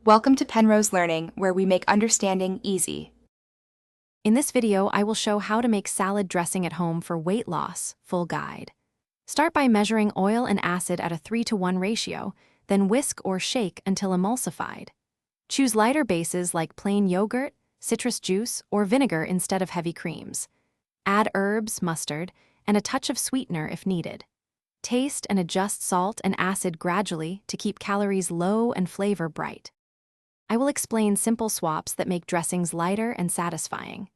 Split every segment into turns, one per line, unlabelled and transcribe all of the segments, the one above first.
Welcome to Penrose Learning, where we make understanding easy.
In this video, I will show how to make salad dressing at home for weight loss, full guide. Start by measuring oil and acid at a 3:1 ratio, then whisk or shake until emulsified. Choose lighter bases like plain yogurt, citrus juice, or vinegar instead of heavy creams. Add herbs, mustard, and a touch of sweetener if needed. Taste and adjust salt and acid gradually to keep calories low and flavor bright. I will explain simple swaps that make dressings lighter and satisfying.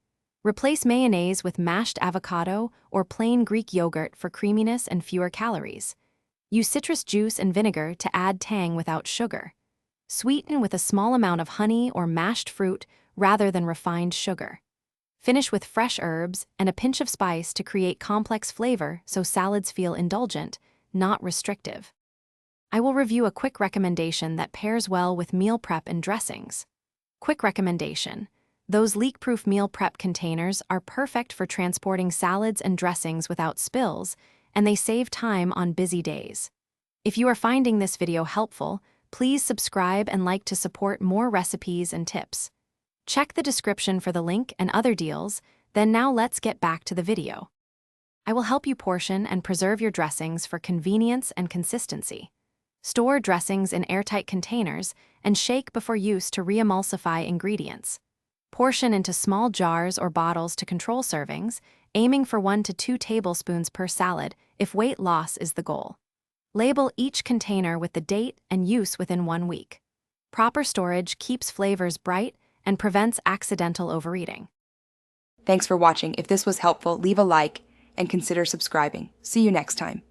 Replace mayonnaise with mashed avocado or plain Greek yogurt for creaminess and fewer calories. Use citrus juice and vinegar to add tang without sugar. Sweeten with a small amount of honey or mashed fruit rather than refined sugar. Finish with fresh herbs and a pinch of spice to create complex flavor so salads feel indulgent, not restrictive. I will review a quick recommendation that pairs well with meal prep and dressings. Quick recommendation: those leak-proof meal prep containers are perfect for transporting salads and dressings without spills, and they save time on busy days. If you are finding this video helpful, please subscribe and like to support more recipes and tips. Check the description for the link and other deals, then now let's get back to the video. I will help you portion and preserve your dressings for convenience and consistency. Store dressings in airtight containers and shake before use to re-emulsify ingredients. Portion into small jars or bottles to control servings, aiming for 1 to 2 tablespoons per salad if weight loss is the goal. Label each container with the date and use within 1 week. Proper storage keeps flavors bright and prevents accidental overeating.
Thanks for watching. If this was helpful, leave a like and consider subscribing. See you next time.